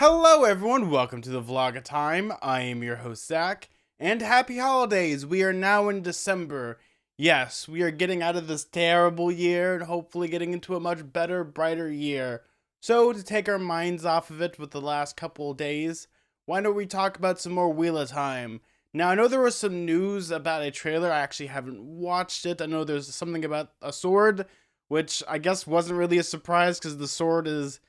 Hello everyone, welcome to the vlog of time. I am your host Zack, and happy holidays. We are now in December. Yes, we are getting out of this terrible year and hopefully getting into a much better, brighter year. So to take our minds off of it with the last couple of days, why don't we talk about some more Wheel of Time? Now I know there was some news about a trailer. I actually haven't watched it. I know there's something about a sword, which I guess wasn't really a surprise because the sword is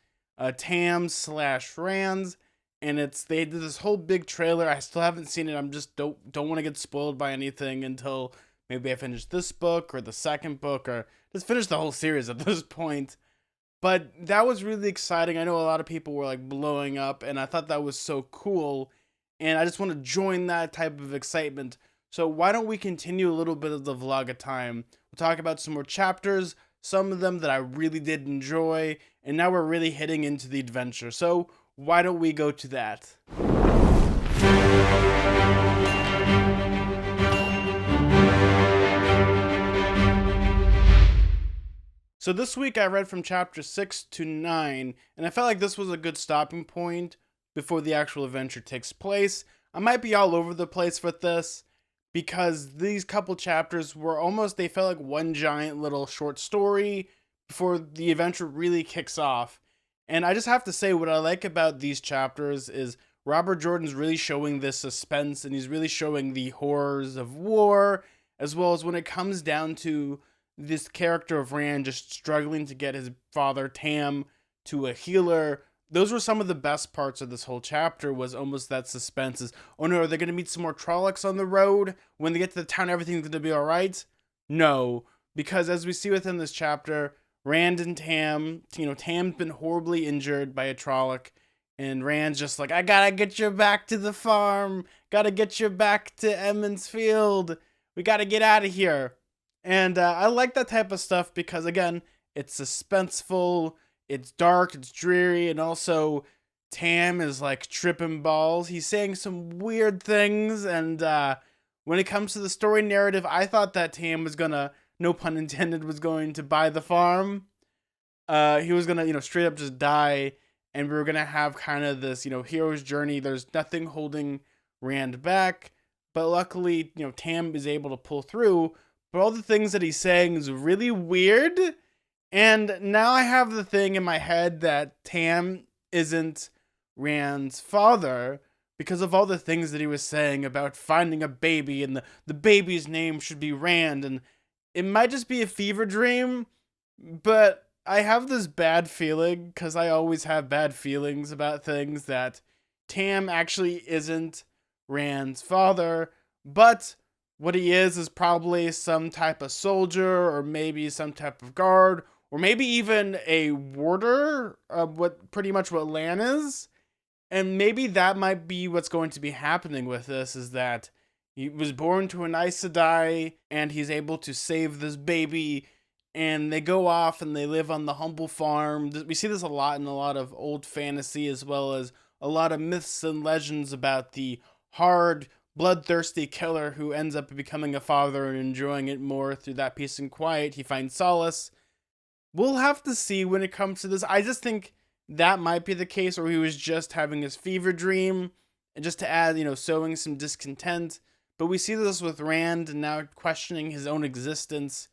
Tam slash Rands, and they did this whole big trailer. I still haven't seen it. I'm just don't want to get spoiled by anything until maybe I finish this book or the second book or just finish the whole series at this point. But that was really exciting. I know a lot of people were like blowing up, and I thought that was so cool, and I just want to join that type of excitement. So why don't we continue a little bit of the vlog of time? We'll talk about some more chapters, some of them that I really did enjoy, and now we're really hitting into the adventure. So why don't we go to that? So this week I read from chapter 6 to 9, and I felt like this was a good stopping point before the actual adventure takes place. I might be all over the place with this, because these couple chapters were they felt like one giant little short story before the adventure really kicks off. And I just have to say, what I like about these chapters is Robert Jordan's really showing this suspense, and he's really showing the horrors of war, as well as when it comes down to this character of Rand just struggling to get his father Tam to a healer. Those were some of the best parts of this whole chapter, was almost that suspense is, oh no, are they going to meet some more Trollocs on the road? When they get to the town, everything's going to be alright? No, because as we see within this chapter, Rand and Tam, Tam's been horribly injured by a Trolloc, and Rand's just like, I gotta get you back to the farm, gotta get you back to Emmons Field, we gotta get out of here. And I like that type of stuff because, again, it's suspenseful, it's dark, it's dreary, and also Tam is like tripping balls. He's saying some weird things, and when it comes to the story narrative, I thought that Tam was gonna, no pun intended, was going to buy the farm. He was gonna, straight up just die, and we were gonna have kind of this, hero's journey. There's nothing holding Rand back, but luckily, Tam is able to pull through. But all the things that he's saying is really weird. And now I have the thing in my head that Tam isn't Rand's father because of all the things that he was saying about finding a baby, and the baby's name should be Rand. And it might just be a fever dream, but I have this bad feeling, because I always have bad feelings about things, that Tam actually isn't Rand's father, but what he is probably some type of soldier, or maybe some type of guard, or maybe even a warder of pretty much what Lan is. And maybe that might be what's going to be happening with this, is that he was born to an Aes Sedai, and he's able to save this baby, and they go off and they live on the humble farm. We see this a lot in a lot of old fantasy, as well as a lot of myths and legends about the hard, bloodthirsty killer who ends up becoming a father and enjoying it more through that peace and quiet. He finds solace. We'll have to see when it comes to this. I just think that might be the case, or he was just having his fever dream, and just to add, sowing some discontent. But we see this with Rand, and now questioning his own existence,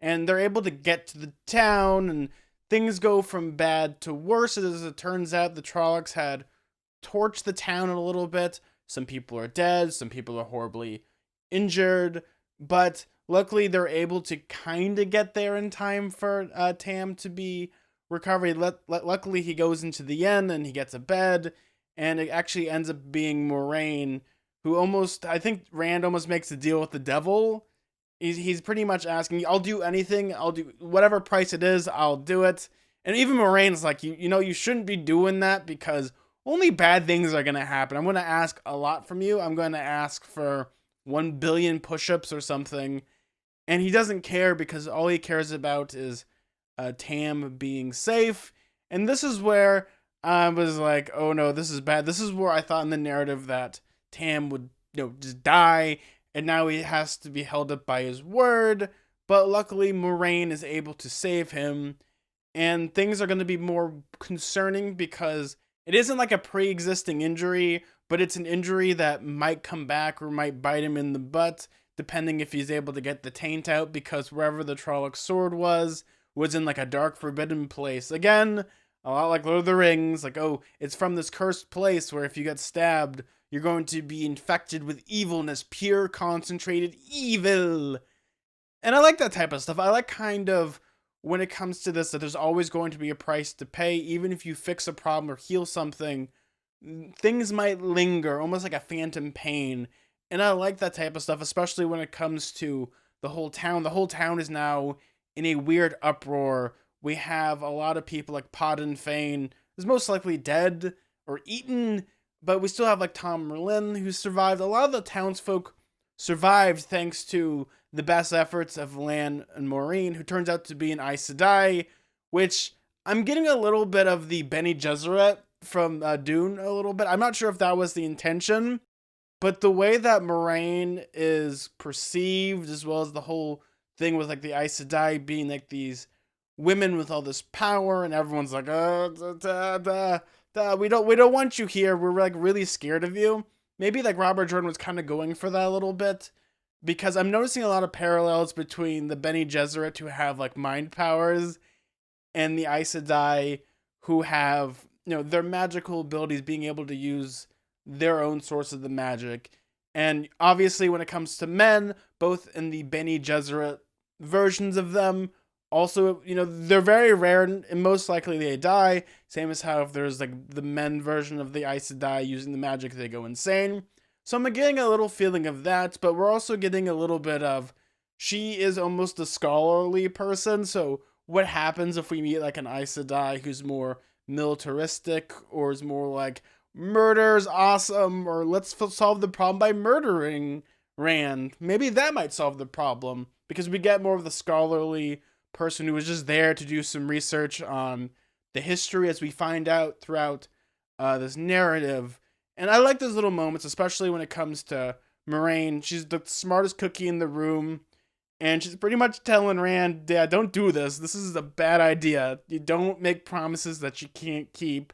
and they're able to get to the town, and things go from bad to worse. As it turns out, the Trollocs had torched the town a little bit. Some people are dead, some people are horribly injured, but luckily they're able to kind of get there in time for Tam to be recovered. Luckily he goes into the inn and he gets a bed, and it actually ends up being Moraine, who I think Rand almost makes a deal with the devil. He's pretty much asking, I'll do anything, I'll do whatever price it is, I'll do it. And even Moraine's like, you shouldn't be doing that, because only bad things are going to happen. I'm going to ask a lot from you. I'm going to ask for 1 billion push-ups or something. And he doesn't care, because all he cares about is Tam being safe. And this is where I was like, oh no, this is bad. This is where I thought in the narrative that Tam would, just die, and now he has to be held up by his word. But luckily, Moraine is able to save him, and things are going to be more concerning, because It isn't like a pre-existing injury, but it's an injury that might come back or might bite him in the butt, depending if he's able to get the taint out, because wherever the Trolloc sword was in like a dark forbidden place. Again, a lot like Lord of the Rings, like, oh, it's from this cursed place where if you get stabbed, you're going to be infected with evilness, pure concentrated evil. And I like that type of stuff. I like kind of when it comes to this that there's always going to be a price to pay. Even if you fix a problem or heal something, things might linger, almost like a phantom pain. And I like that type of stuff, especially when it comes to the whole town. The whole town is now in a weird uproar. We have a lot of people like Pod and Fane is most likely dead or eaten, but we still have like Tom Merlin who survived. A lot of the townsfolk survived thanks to the best efforts of Lan and Maureen, who turns out to be an Aes Sedai, which I'm getting a little bit of the Bene Gesserit from Dune a little bit. I'm not sure if that was the intention, but the way that Moraine is perceived, as well as the whole thing with like the Aes Sedai being like these women with all this power, and everyone's like, we don't want you here. We're like really scared of you. Maybe like Robert Jordan was kind of going for that a little bit, because I'm noticing a lot of parallels between the Bene Gesserit who have like mind powers and the Aes Sedai who have, their magical abilities being able to use their own source of the magic. And obviously when it comes to men, both in the Bene Gesserit versions of them, also, they're very rare and most likely they die. Same as how if there's like the men version of the Aes Sedai using the magic, they go insane. So I'm getting a little feeling of that, but we're also getting a little bit of she is almost a scholarly person. So what happens if we meet like an Aes Sedai who's more militaristic, or is more like murder's awesome, or let's solve the problem by murdering Rand? Maybe that might solve the problem, because we get more of the scholarly person who was just there to do some research on the history, as we find out throughout this narrative. And I like those little moments, especially when it comes to Moraine. She's the smartest cookie in the room, and she's pretty much telling Rand, yeah, don't do this. This is a bad idea. You don't make promises that you can't keep.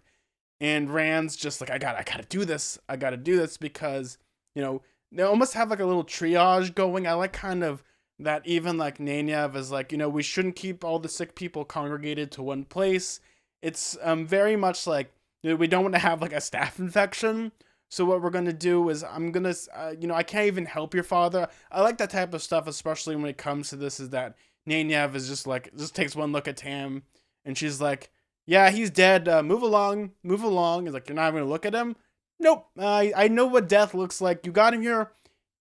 And Rand's just like, I gotta do this. I gotta do this, because, they almost have like a little triage going. I like kind of that even like Nynaeve is like, we shouldn't keep all the sick people congregated to one place. It's very much like, we don't want to have like a staph infection. So what we're going to do is I'm going to, I can't even help your father. I like that type of stuff, especially when it comes to this, is that Nynaeve is just takes one look at Tam and she's like, yeah, he's dead. Move along. He's like, you're not going to look at him? Nope. I know what death looks like. You got him here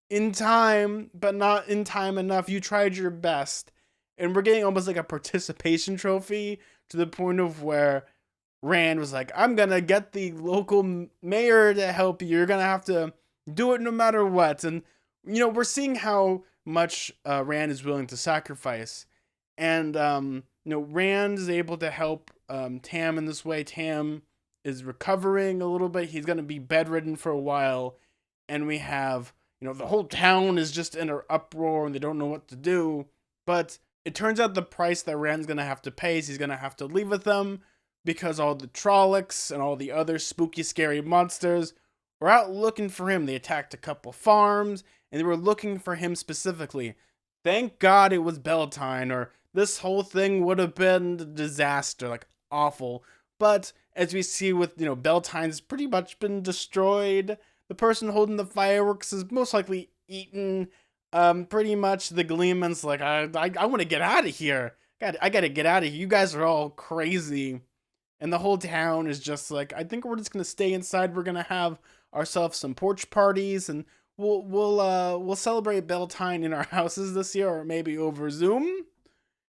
in time, but not in time enough. You tried your best. And we're getting almost like a participation trophy, to the point of where Rand was like, I'm gonna get the local mayor to help you. You're gonna have to do it no matter what. And, we're seeing how much Rand is willing to sacrifice. And, Rand is able to help Tam in this way. Tam is recovering a little bit. He's gonna be bedridden for a while. And we have, the whole town is just in an uproar and they don't know what to do. But it turns out the price that Rand's going to have to pay is he's going to have to leave with them, because all the Trollocs and all the other spooky, scary monsters were out looking for him. They attacked a couple farms and they were looking for him specifically. Thank God it was Beltane, or this whole thing would have been a disaster, like awful. But as we see with, Beltane's pretty much been destroyed. The person holding the fireworks is most likely eaten. Pretty much the Gleeman's like, I want to get out of here. I gotta get out of here. You guys are all crazy. And the whole town is just like, I think we're just gonna stay inside. We're gonna have ourselves some porch parties, and we'll celebrate Beltane in our houses this year, or maybe over Zoom.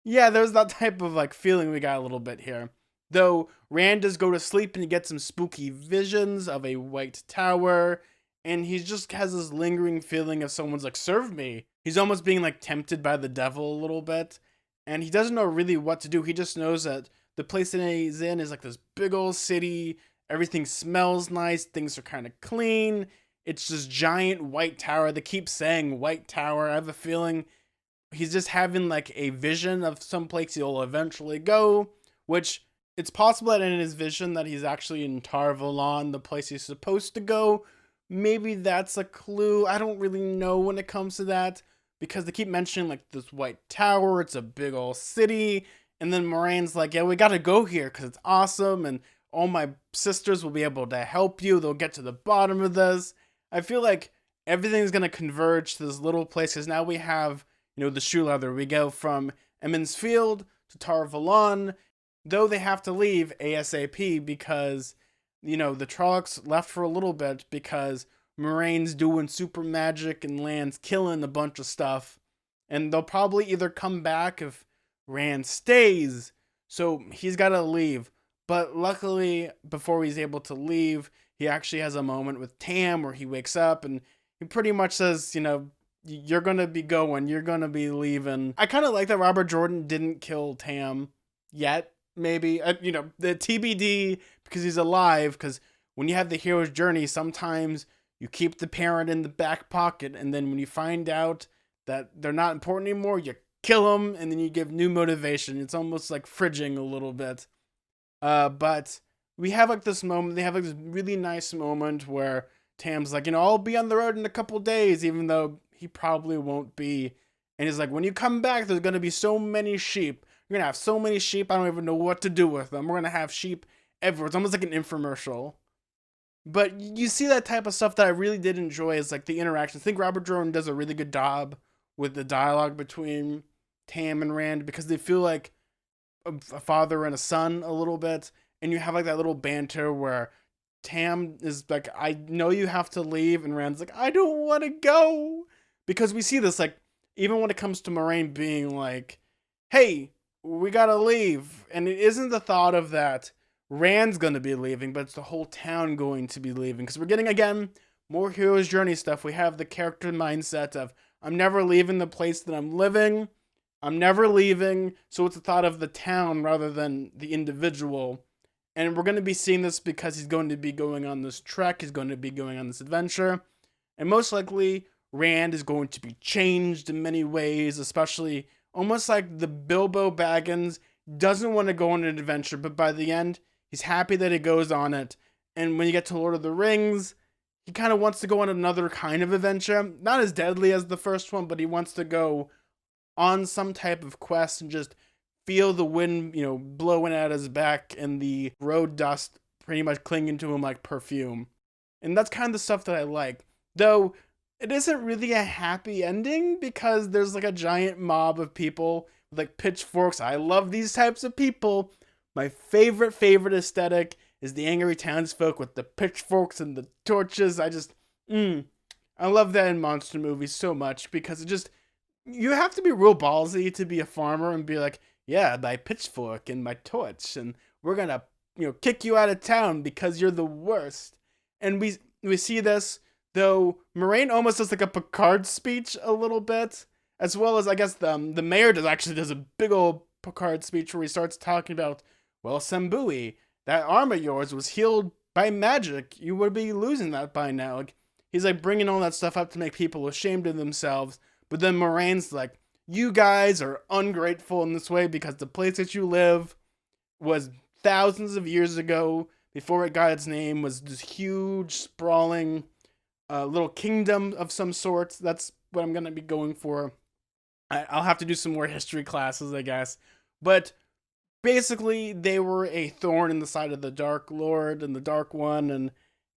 Yeah, there's that type of like feeling we got a little bit here. Though Rand does go to sleep and he gets some spooky visions of a white tower, and he just has this lingering feeling of someone's like, serve me. He's almost being like tempted by the devil a little bit, and he doesn't know really what to do. He just knows that the place that he's in is like this big old city. Everything smells nice. Things are kind of clean. It's this giant white tower. They keep saying white tower. I have a feeling he's just having like a vision of some place he'll eventually go, which It's possible that in his vision that he's actually in Tar-Valon, the place he's supposed to go. Maybe that's a clue. I don't really know when it comes to that, because they keep mentioning like this white tower. It's a big old city, and then Moraine's like, "Yeah, we gotta go here because it's awesome, and all my sisters will be able to help you. They'll get to the bottom of this." I feel like everything's gonna converge to this little place because now we have, the shoe leather. We go from Emond's Field to Tar-Valon, though they have to leave ASAP because, the Trollocs left for a little bit because Moraine's doing super magic and Lan's killing a bunch of stuff. And they'll probably either come back if Rand stays, so he's got to leave. But luckily, before he's able to leave, he actually has a moment with Tam where he wakes up and he pretty much says, you're going to be going, you're going to be leaving. I kind of like that Robert Jordan didn't kill Tam yet. Maybe, the TBD, because he's alive, because when you have the hero's journey, sometimes you keep the parent in the back pocket, and then when you find out that they're not important anymore, you kill them, and then you give new motivation. It's almost like fridging a little bit. But we have like this moment, they have like this really nice moment where Tam's like, I'll be on the road in a couple days, even though he probably won't be. And he's like, when you come back, there's going to be so many sheep. You're going to have so many sheep, I don't even know what to do with them. We're going to have sheep everywhere. It's almost like an infomercial. But you see that type of stuff that I really did enjoy is like the interactions. I think Robert Jordan does a really good job with the dialogue between Tam and Rand because they feel like a father and a son a little bit. And you have like that little banter where Tam is like, I know you have to leave. And Rand's like, I don't want to go. Because we see this like, even when it comes to Moraine being like, hey, we gotta leave. And it isn't the thought of that Rand's gonna be leaving, but it's the whole town going to be leaving. Because we're getting, again, more hero's journey stuff. We have the character mindset of, I'm never leaving the place that I'm living. I'm never leaving. So it's the thought of the town rather than the individual. And we're going to be seeing this because he's going to be going on this trek. He's going to be going on this adventure. And most likely, Rand is going to be changed in many ways, especially almost like the Bilbo Baggins doesn't want to go on an adventure, but by the end, he's happy that he goes on it. And when you get to Lord of the Rings, he kind of wants to go on another kind of adventure. Not as deadly as the first one, but he wants to go on some type of quest and just feel the wind, blowing at his back and the road dust pretty much clinging to him like perfume. And that's kind of the stuff that I like. Though, it isn't really a happy ending because there's like a giant mob of people with like pitchforks. I love these types of people. My favorite aesthetic is the angry townsfolk with the pitchforks and the torches. I love that in monster movies so much because you have to be real ballsy to be a farmer and be like, yeah, my pitchfork and my torch, and we're gonna, kick you out of town because you're the worst. And we see this, though Moraine almost does like a Picard speech a little bit, as well as I guess the mayor does a big old Picard speech where he starts talking about, well, Sambui, that arm of yours was healed by magic. You would be losing that by now. Like, he's like bringing all that stuff up to make people ashamed of themselves. But then Moraine's like, you guys are ungrateful in this way because the place that you live was thousands of years ago, before it got its name, was this huge, sprawling little kingdom of some sort. That's what I'm going to be going for. I'll have to do some more history classes, I guess. But basically, they were a thorn in the side of the Dark Lord and the Dark One,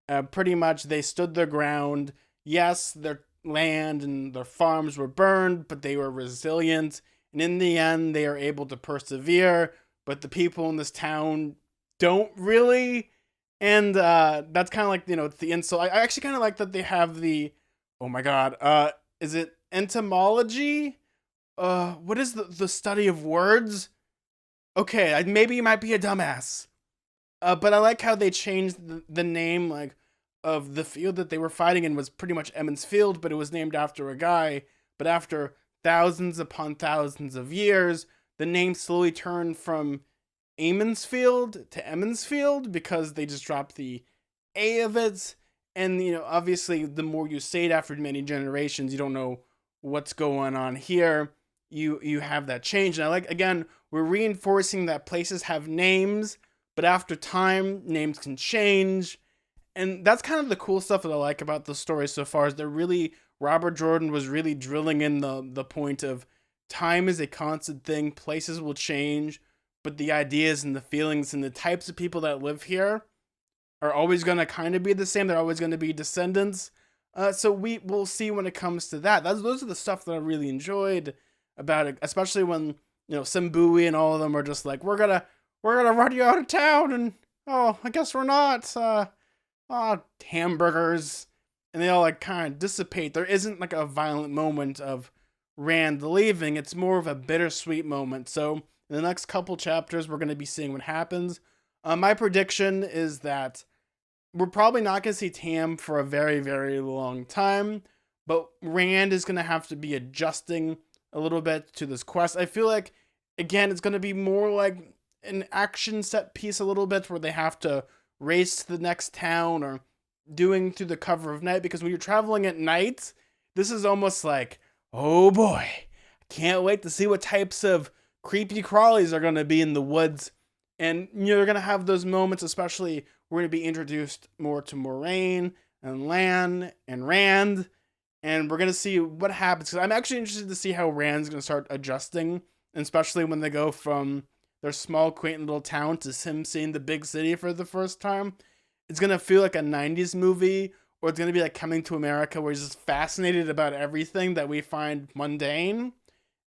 and pretty much they stood their ground. Yes, their land and their farms were burned, but they were resilient, and in the end they are able to persevere, but the people in this town don't really. And that's kind of like, it's the insult. I actually kind of like that they have the, oh my god, is it entomology? What is the study of words? Okay, maybe you might be a dumbass, but I like how they changed the name, like, of the field that they were fighting in was pretty much Emond's Field, but it was named after a guy. But after thousands upon thousands of years, the name slowly turned from Amon's Field to Emond's Field because they just dropped the A of it. And, obviously, the more you say it after many generations, you don't know what's going on here. You have that change. And I like, again, we're reinforcing that places have names, but after time, names can change. And that's kind of the cool stuff that I like about the story so far, is Robert Jordan was really drilling in the point of time is a constant thing, places will change, but the ideas and the feelings and the types of people that live here are always going to kind of be the same. They're always going to be descendants. So we will see when it comes to that. Those are the stuff that I really enjoyed about it, especially when, Simbui and all of them are just like, we're gonna run you out of town, and oh, I guess we're not. Hamburgers, and they all like kind of dissipate. There isn't like a violent moment of Rand leaving. It's more of a bittersweet moment. So in the next couple chapters, we're going to be seeing what happens. My prediction is that we're probably not going to see Tam for a very, very long time, but Rand is going to have to be adjusting a little bit to this quest. I feel like, again, it's going to be more like an action set piece a little bit, where they have to race to the next town or doing through the cover of night, because when you're traveling at night, this is almost like, oh boy, I can't wait to see what types of creepy crawlies are going to be in the woods. And you're going to have those moments, especially we're going to be introduced more to Moraine and Lan and Rand, and we're going to see what happens. Because I'm actually interested to see how Rand's going to start adjusting, especially when they go from their small, quaint little town to him seeing the big city for the first time. It's going to feel like a 90s movie, or it's going to be like Coming to America, where he's just fascinated about everything that we find mundane.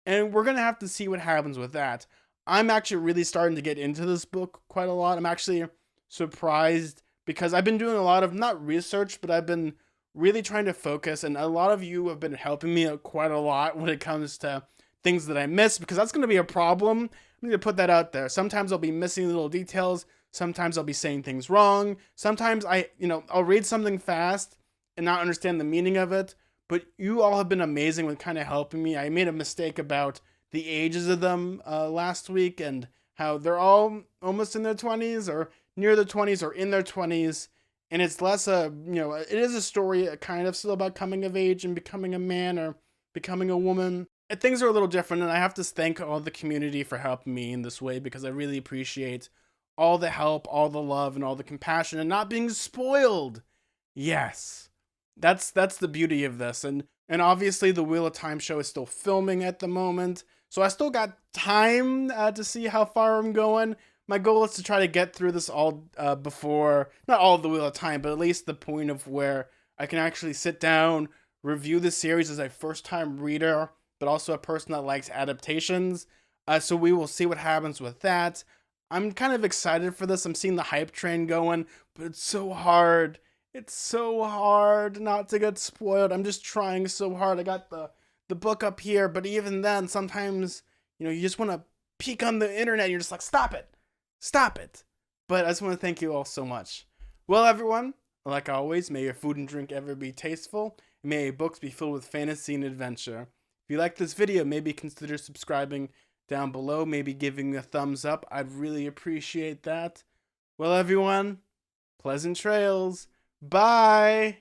And we're going to have to see what happens with that. I'm actually really starting to get into this book quite a lot. I'm actually surprised, because I've been doing a lot of, not research, but I've been really trying to focus, and a lot of you have been helping me quite a lot when it comes to things that I miss, because that's going to be a problem. I need to put that out there. Sometimes I'll be missing little details. Sometimes I'll be saying things wrong. Sometimes I'll read something fast and not understand the meaning of it. But you all have been amazing with kind of helping me. I made a mistake about the ages of them last week, and how they're all almost in their 20s or near their 20s or in their 20s. And it's less it is a story kind of still about coming of age and becoming a man or becoming a woman. And things are a little different, and I have to thank all the community for helping me in this way, because I really appreciate all the help, all the love, and all the compassion, and not being spoiled. Yes. That's the beauty of this. And obviously the Wheel of Time show is still filming at the moment, so I still got time to see how far I'm going. My goal is to try to get through this all before, not all of the Wheel of Time, but at least the point of where I can actually sit down, review the series as a first-time reader, but also a person that likes adaptations. So we will see what happens with that. I'm kind of excited for this. I'm seeing the hype train going, but it's so hard. It's so hard not to get spoiled. I'm just trying so hard. I got the book up here, but even then, sometimes, you just want to peek on the internet. And you're just like, stop it. Stop it. But I just want to thank you all so much. Well, everyone, like always, may your food and drink ever be tasteful, and may your books be filled with fantasy and adventure. If you like this video, maybe consider subscribing down below, maybe giving a thumbs up. I'd really appreciate that. Well, everyone, pleasant trails. Bye!